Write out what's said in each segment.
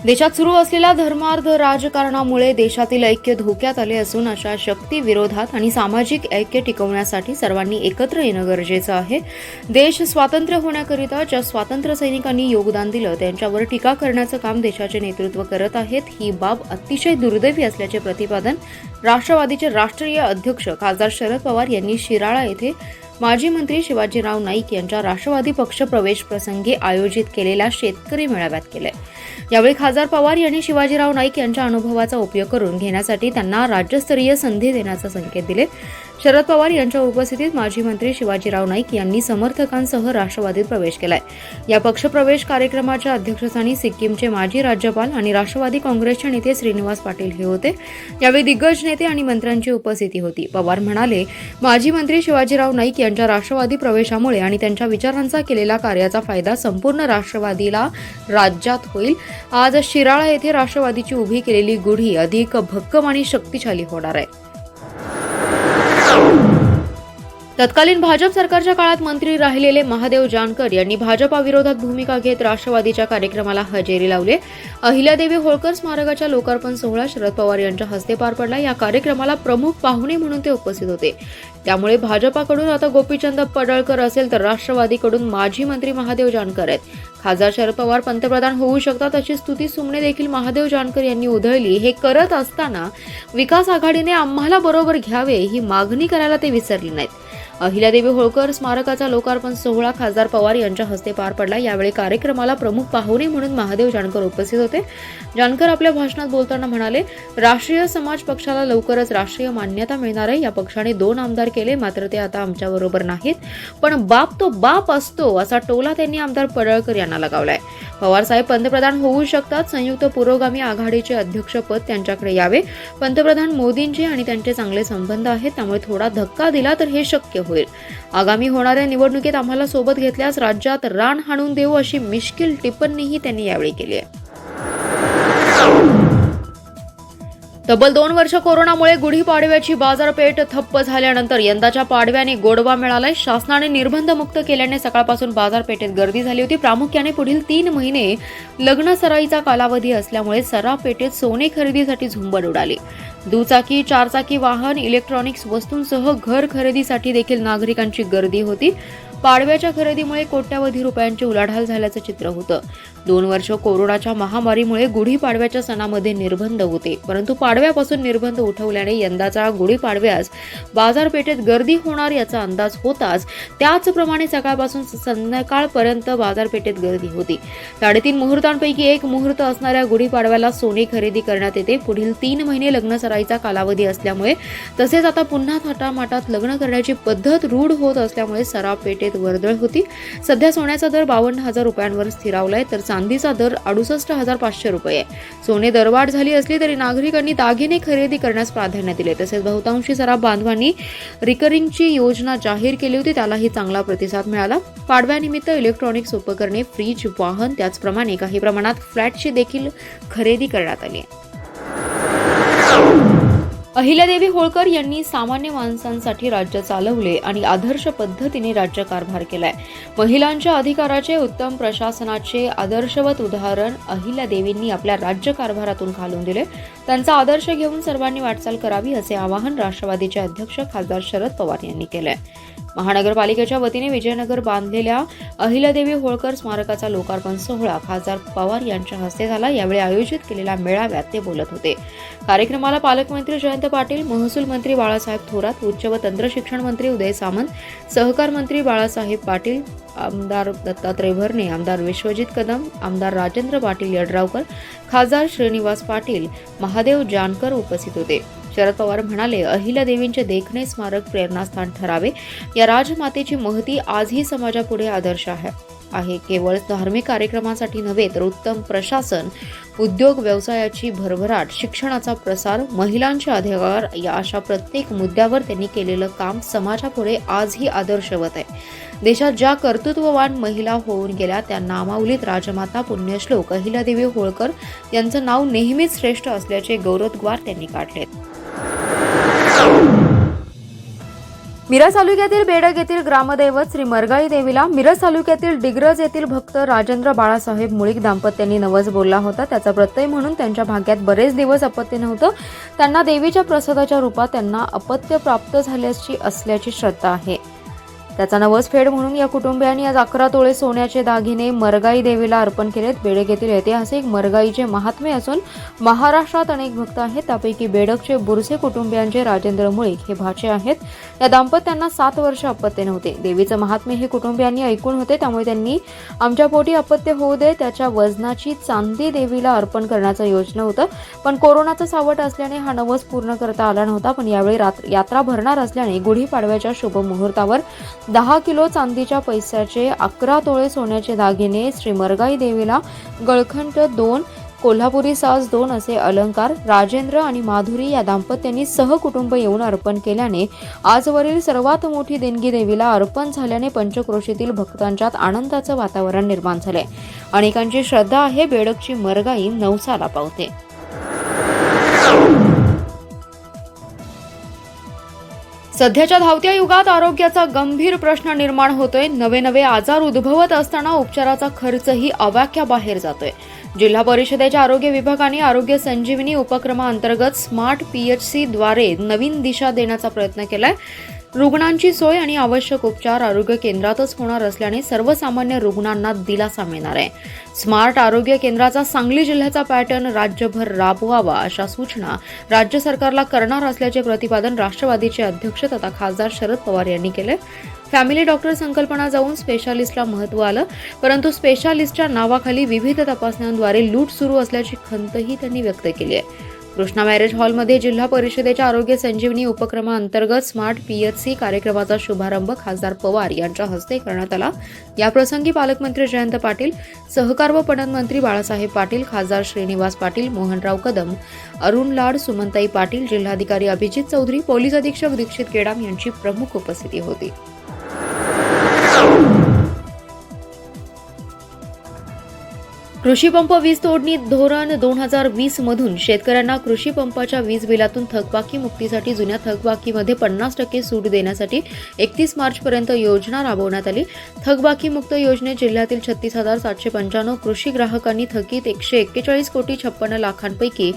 देशात सुरू असलेल्या धर्मार्ध राजकारणामुळे देशातील ऐक्य धोक्यात आले असून अशा शक्ती विरोधात आणि सामाजिक ऐक्य टिकवण्यासाठी सर्वांनी एकत्र येणं गरजेचं आहे. देश स्वातंत्र्य होण्याकरिता ज्या स्वातंत्र्य सैनिकांनी योगदान दिलं त्यांच्यावर टीका करण्याचं काम देशाचे नेतृत्व करत आहेत. ही बाब अतिशय दुर्दैवी असल्याचे प्रतिपादन राष्ट्रवादीचे राष्ट्रीय अध्यक्ष खासदार शरद पवार यांनी शिराळा येथे माजी मंत्री शिवाजीराव नाईक यांच्या राष्ट्रवादी पक्ष प्रवेश प्रसंगी आयोजित केलेल्या शेतकरी मेळाव्यात केले. यावेळी खासदार पवार यांनी शिवाजीराव नाईक यांच्या अनुभवाचा उपयोग करून घेण्यासाठी त्यांना राज्यस्तरीय संधी देण्याचे संकेत दिले. शरद पवार यांच्या उपस्थितीत माजी मंत्री शिवाजीराव नाईक यांनी समर्थकांसह राष्ट्रवादीत प्रवेश केलाय. या पक्षप्रवेश कार्यक्रमाच्या अध्यक्षस्थानी सिक्कीमचे माजी राज्यपाल आणि राष्ट्रवादी काँग्रेसचे नेते श्रीनिवास पाटील हे होते. यावेळी दिग्गज नेते आणि मंत्र्यांची उपस्थिती होती. पवार म्हणाले, माजी मंत्री शिवाजीराव नाईक यांच्या राष्ट्रवादी प्रवेशामुळे आणि त्यांच्या विचारांचा केलेला कार्याचा फायदा संपूर्ण राष्ट्रवादीला राज्यात होईल. आज शिराळा येथे राष्ट्रवादीची उभी केलेली गुढी अधिक भक्कम आणि शक्तिशाली होणार आहे. तत्कालीन भाजप सरकारच्या काळात मंत्री राहिलेले महादेव जानकर यांनी भाजपाविरोधात भूमिका घेत राष्ट्रवादीच्या कार्यक्रमाला हजेरी लावली. अहिल्यादेवी होळकर स्मारकाच्या लोकार्पण सोहळा शरद पवार यांच्या हस्ते पार पडला. या कार्यक्रमाला प्रमुख पाहुणे म्हणून ते उपस्थित होते. त्यामुळे भाजपाकडून आता गोपीचंद पडळकर असेल तर राष्ट्रवादीकडून माजी मंत्री महादेव जानकर आहेत. खासदार शरद पवार पंतप्रधान होऊ शकतात अशी स्तुती सुमने देखील महादेव जानकर यांनी उधळली. हे करत असताना विकास आघाडीने आम्हाला बरोबर घ्यावे ही मागणी करायला ते विसरले नाहीत. अहिल्यादेवी होळकर स्मारकाचा लोकार्पण सोहळा खासदार पवार यांच्या हस्ते पार पडला. यावेळी कार्यक्रमाला प्रमुख पाहुणे म्हणून महादेव जानकर उपस्थित होते. जानकर आपल्या भाषणात बोलताना म्हणाले, राष्ट्रीय समाज पक्षाला लवकरच राष्ट्रीय मान्यता मिळणार आहे. या पक्षाने 2 आमदार केले, मात्र ते आता आमच्याबरोबर नाहीत. पण बाप तो बाप असतो असा टोला त्यांनी आमदार पडळकर यांना लगावलाय. पवारसाहेब पंतप्रधान होऊ शकतात. संयुक्त पुरोगामी आघाडीचे अध्यक्षपद त्यांच्याकडे यावे. पंतप्रधान मोदींचे आणि त्यांचे चांगले संबंध आहेत, त्यामुळे थोडा धक्का दिला तर हे शक्य होईल. आगामी होणाऱ्या निवडणुकीत आम्हाला सोबत घेतल्यास राज्यात रान हाणून देऊ अशी मिश्किल टिप्पणीही त्यांनी यावेळी केली आहे. तब्बल 2 वर्ष कोरोनामुळे गुढीपाडव्याची बाजारपेठ ठप्प झाल्यानंतर यंदाच्या पाडव्याने गोडवा मिळालाय. शासनाने निर्बंध मुक्त केल्याने सकाळपासून बाजारपेठेत गर्दी झाली होती. प्रामुख्याने पुढील 3 महिने लग्न सराईचा कालावधी असल्यामुळे सराफपेठेत सोने खरेदीसाठी झुंबड उडाली. दुचाकी, 4चाकी वाहन, इलेक्ट्रॉनिक्स वस्तूंसह घर खरेदीसाठी देखील नागरिकांची गर्दी होती. पाडव्याच्या खरेदीमुळे कोट्यावधी रुपयांची उलाढाल झाल्याचं चित्र होतं. 2 वर्ष कोरोनाच्या महामारीमुळे गुढीपाडव्याच्या सणामध्ये निर्बंध होते, परंतु पाडव्यापासून निर्बंध उठवल्याने यंदाचा गुढीपाडव्यास बाजारपेठेत गर्दी होणार याचा अंदाज होताच त्याचप्रमाणे सकाळपासून संध्याकाळपर्यंत बाजारपेठेत गर्दी होती. 3.5 मुहूर्तांपैकी एक मुहूर्त असणाऱ्या गुढीपाडव्याला सोने खरेदी करण्यात येते. पुढील 3 महिने लग्न सराईचा कालावधी असल्यामुळे तसेच आता पुन्हा थाटामाटात लग्न करण्याची पद्धत रूढ होत असल्यामुळे सराफपेठेत वर्दळ होती. सध्या सोन्याचा दर 52,000 रुपयांवर स्थिरावलाय तर चांदीचा दर 68,500 रुपये आहे. सोने दरवाढ झाली असली तरी नागरिकांनी दागिने खरेदी करण्यास प्राधान्य दिले. तसेच बहुतांशी सराफ बांधवांनी रिकरिंगची योजना जाहीर केली होती, त्यालाही चांगला प्रतिसाद मिळाला. पाडव्यानिमित्त इलेक्ट्रॉनिक्स उपकरणे, फ्रीज, वाहन, त्याचप्रमाणे काही प्रमाणात फ्लॅटची देखील खरेदी करण्यात आली. अहिल्यादेवी होळकर यांनी सामान्य माणसांसाठी राज्य चालवले आणि आदर्श पद्धतीने राज्यकारभार केलाय. महिलांच्या अधिकाराचे, उत्तम प्रशासनाचे आदर्शवत उदाहरण अहिल्यादेवींनी आपल्या राज्यकारभारातून घालून दिले. त्यांचा आदर्श घेऊन सर्वांनी वाटचाल करावी असे आवाहन राष्ट्रवादीचे अध्यक्ष खासदार शरद पवार यांनी केलंय. महानगरपालिकेच्या वतीने विजयनगर बांधलेल्या अहिल्यादेवी होळकर स्मारकाचा लोकार्पण सोहळा खासदार पवार यांच्या हस्ते झाला. यावेळी आयोजित केलेल्या मेळाव्यात ते बोलत होते. कार्यक्रमाला पालकमंत्री जयंत पाटील, महसूल मंत्री बाळासाहेब थोरात, उच्च व तंत्र शिक्षण मंत्री उदय सामंत, सहकार मंत्री बाळासाहेब पाटील, आमदार दत्तात्रय भरणे, आमदार विश्वजित कदम, आमदार राजेंद्र पाटील यड्रावकर, खासदार श्रीनिवास पाटील, महादेव जानकर उपस्थित होते. शरद पवार म्हणाले, अहिल्यादेवींचे देखणे स्मारक प्रेरणास्थान ठरावे. या राजमातेची महती आजही समाजापुढे आदर्श आहे. केवळ धार्मिक कार्यक्रमासाठी नव्हे तर उत्तम प्रशासन, उद्योग व्यवसायाची भरभराट, शिक्षणाचा प्रसार, महिलांचे अधिकार या अशा प्रत्येक मुद्द्यावर त्यांनी केलेलं काम समाजापुढे आजही आदर्शवत आहे. देशात ज्या कर्तृत्ववान महिला होऊन गेल्या त्या नामावलीत राजमाता पुण्यश्लोक अहिल्यादेवी होळकर यांचं नाव नेहमीच श्रेष्ठ असल्याचे गौरवोद्गार त्यांनी काढले. मिरज तालुक्यातील बेडग येथील ग्रामदैवत श्री मरगाई देवीला मिरज तालुक्यातील डिग्रज येथील भक्त राजेंद्र बाळासाहेब मुळीक दाम्पत्यांनी नवस बोलला होता. त्याचा प्रत्यय म्हणून त्यांच्या भाग्यात बरेच दिवस अपत्य नव्हतं. त्यांना देवीच्या प्रसादाच्या रूपात त्यांना अपत्य प्राप्त असल्याची श्रद्धा आहे. त्याचा नवस फेड म्हणून या कुटुंबियांनी आज 11 तोळे सोन्याचे दागिने मरगाई देवीला अर्पण केलेत. बेडग येथील ऐतिहासिक मरगाईचे महात्म्य असून महाराष्ट्रात अनेक भक्त आहेत. त्यापैकी बेडगचे बुरसे कुटुंबियांचे राजेंद्र मुळीक हे भाचे आहेत. या दाम्पत्यांना 7 वर्ष अपत्य नव्हते. देवीचं महात्म्य हे कुटुंबियांनी ऐकून होते, त्यामुळे त्यांनी आमच्या पोटी अपत्य होऊ दे त्याच्या वजनाची चांदी देवीला अर्पण करण्याचं योजना होतं. पण कोरोनाचं सावट असल्याने हा नवस पूर्ण करता आला नव्हता. पण यावेळी यात्रा भरणार असल्याने गुढीपाडव्याच्या शुभ मुहूर्तावर 10 किलो चांदीच्या पैशाचे 11 तोळे सोन्याचे दागिने श्री मरगाई देवीला गळखंट 2 कोल्हापुरी साज 2 असे अलंकार राजेंद्र आणि माधुरी या दाम्पत्यांनी सहकुटुंब येऊन अर्पण केल्याने आजवरील सर्वात मोठी देणगी देवीला अर्पण झाल्याने पंचक्रोशीतील भक्तांच्यात आनंदाचं वातावरण निर्माण झाले. अनेकांची श्रद्धा आहे बेडगची मरगाई नवसाला पावते. सध्याच्या धावत्या युगात आरोग्याचा गंभीर प्रश्न निर्माण होतोय. नवे आजार उद्भवत असताना उपचाराचा खर्चही आवाक्याबाहेर जातोय. जिल्हा परिषदेच्या आरोग्य विभागाने आरोग्य संजीवनी उपक्रमाअंतर्गत स्मार्ट PHC द्वारे नवीन दिशा देण्याचा प्रयत्न केलाय. रुग्णांची सोय आणि आवश्यक उपचार आरोग्य केंद्रातच होणार असल्याने सर्वसामान्य रुग्णांना दिलासा मिळणार आहे. स्मार्ट आरोग्य केंद्राचा सांगली जिल्ह्याचा पॅटर्न राज्यभर राबवावा अशा सूचना राज्य सरकारला करणार असल्याचे प्रतिपादन राष्ट्रवादीचे अध्यक्ष तथा खासदार शरद पवार यांनी केले. फॅमिली डॉक्टर संकल्पना जाऊन स्पेशालिस्टला महत्त्व आलं, परंतु स्पेशालिस्टच्या नावाखाली विविध तपासण्यांद्वारे लूट सुरू असल्याची खंतही त्यांनी व्यक्त केली आहे. कृष्णा मॅरेज हॉलमध्ये जिल्हा परिषदेच्या आरोग्य संजीवनी उपक्रमाअंतर्गत स्मार्ट PHC कार्यक्रमाचा शुभारंभ खासदार पवार यांच्या हस्ते करण्यात आला. याप्रसंगी पालकमंत्री जयंत पाटील, सहकार व पणन मंत्री बाळासाहेब पाटील, खासदार श्रीनिवास पाटील, मोहनराव कदम, अरुण लाड, सुमनताई पाटील, जिल्हाधिकारी अभिजित चौधरी, पोलीस अधीक्षक दीक्षित केडाम यांची प्रमुख उपस्थिती होती. कृषी पंप वीज तोडणी धोरण 2020 मधून शेतकऱ्यांना कृषी पंपाच्या वीज बिलातून थकबाकी मुक्तीसाठी जुन्या थकबाकीमध्ये 50% सूट देण्यासाठी 31 मार्चपर्यंत योजना राबवण्यात आली. थकबाकी मुक्त योजनेत जिल्ह्यातील 36,795 कृषी ग्राहकांनी थकीत 141 कोटी 56 लाखांपैकी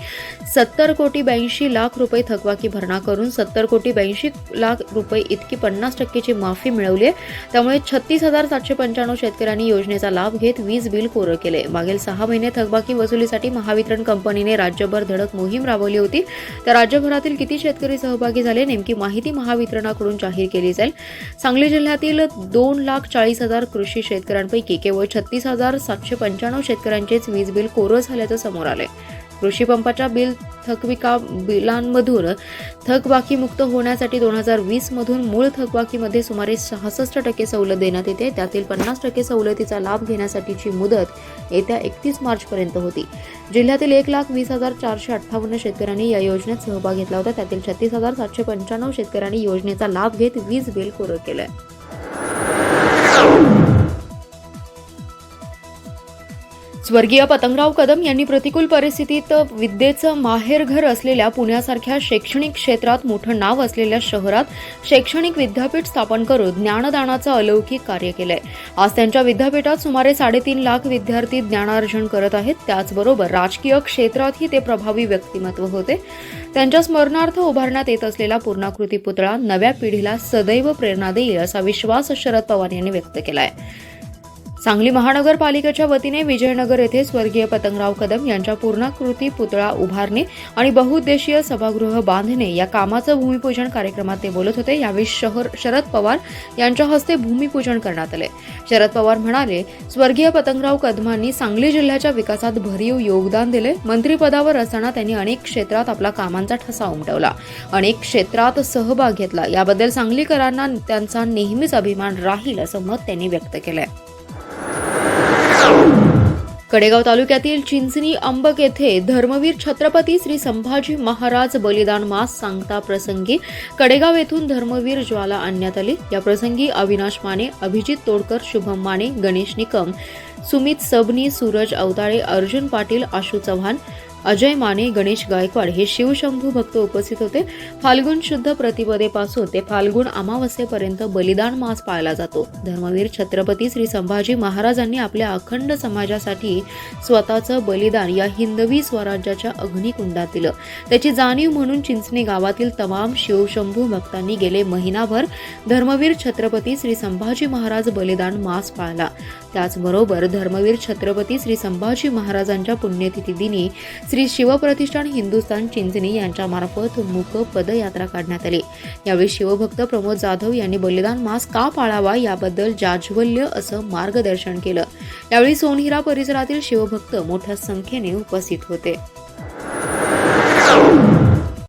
70 कोटी 82 लाख रुपये थकबाकी भरणा करून 70 कोटी 82 लाख रुपये इतकी 50%ची माफी मिळवली आहे. त्यामुळे 36,795 शेतकऱ्यांनी योजनेचा लाभ घेत वीज बिल कोरं केले. मागील 6 महिने थकबाकी वसुलीसाठी महावितरण कंपनीने राज्यभर धडक मोहीम राबवली होती. त्या राज्यभरातील किती शेतकरी सहभागी झाले नेमकी माहिती महावितरणाकडून जाहीर केली जाईल. सांगली जिल्ह्यातील 2,40,000 कृषी शेतकऱ्यांपैकी केवळ 36,795 शेतकऱ्यांचेच वीज बिल कोरं झाल्याचं समोर आले. कृषी पंपाच्या बिलांमधून थकबाकी मुक्त होण्यासाठी 2020 मधून मूळ थकबाकीमध्ये सुमारे 66% सवलत देण्यात येते. त्यातील 50% सवलतीचा लाभ घेण्यासाठीची मुदत येत्या 31 मार्चपर्यंत होती. जिल्ह्यातील 1,20,458 शेतकऱ्यांनी या योजनेत सहभाग घेतला होता. त्यातील 36,795 शेतकऱ्यांनी योजनेचा लाभ घेत वीज बिल कोरं केलंय. स्वर्गीय पतंगराव कदम यांनी प्रतिकूल परिस्थितीत विद्येचं माहेरघर असलेल्या पुण्यासारख्या शैक्षणिक क्षेत्रात मोठं नाव असलेल्या शहरात शैक्षणिक विद्यापीठ स्थापन करून ज्ञानदानाचं अलौकिक कार्य केलंय. आज त्यांच्या विद्यापीठात सुमारे 3.5 लाख विद्यार्थी ज्ञानार्जन करत आहेत. त्याचबरोबर राजकीय क्षेत्रातही ते प्रभावी व्यक्तिमत्व होते. त्यांच्या स्मरणार्थ उभारण्यात येत असलेला पूर्णाकृती पुतळा नव्या पिढीला सदैव प्रेरणा देईल असा विश्वास शरद पवार यांनी व्यक्त केलाय. सांगली महानगरपालिकेच्या वतीने विजयनगर येथे स्वर्गीय पतंगराव कदम यांच्या पूर्णाकृती पुतळा उभारणे आणि बहुउद्देशीय सभागृह बांधणे या कामाचं भूमिपूजन कार्यक्रमात ते बोलत होते. यावेळी शरद पवार यांच्या हस्ते भूमिपूजन करण्यात आले. शरद पवार म्हणाले, स्वर्गीय पतंगराव कदमांनी सांगली जिल्ह्याच्या विकासात भरीव योगदान दिले. मंत्रिपदावर असताना त्यांनी अनेक क्षेत्रात आपला कामांचा ठसा उमटवला, अनेक क्षेत्रात सहभाग घेतला. याबद्दल सांगलीकरांना त्यांचा नेहमीच अभिमान राहील असं मत त्यांनी व्यक्त केलंय. कडेगाव तालुक्यातील चिंचणी अंबक येथे धर्मवीर छत्रपती श्री संभाजी महाराज बलिदान मास सांगता प्रसंगी कडेगाव येथून धर्मवीर ज्वाला आणण्यात आली. या प्रसंगी अविनाश माने, अभिजित तोडकर, शुभम माने, गणेश निकम, सुमित सबनी, सूरज अवताळे, अर्जुन पाटील, आशू चव्हाण, अजय माने, गणेश गायकवाड हे शिवशंभू भक्त उपस्थित होते. फाल्गुन शुद्ध प्रतिपदेपासून ते फाल्गुन अमावस्येपर्यंत बलिदान मास पाळला जातो. धर्मवीर छत्रपती श्री संभाजी महाराजांनी आपल्या अखंड समाजासाठी स्वतःचं बलिदान या हिंदवी स्वराज्याच्या अग्निकुंडात दिलं. त्याची जाणीव म्हणून चिंचणी गावातील तमाम शिवशंभू भक्तांनी गेले महिनाभर धर्मवीर छत्रपती श्री संभाजी महाराज बलिदान मास पाळला. त्याचबरोबर धर्मवीर छत्रपती श्री संभाजी महाराजांच्या पुण्यतिथी दिनी श्री शिवप्रतिष्ठान हिंदुस्थान चिंचणी यांच्यामार्फत मूक पदयात्रा काढण्यात आली. यावेळी शिवभक्त प्रमोद जाधव यांनी बलिदान मास का पाळावा याबद्दल जाज्वल्य असं मार्गदर्शन केलं. यावेळी सोनहिरा परिसरातील शिवभक्त मोठ्या संख्येने उपस्थित होते.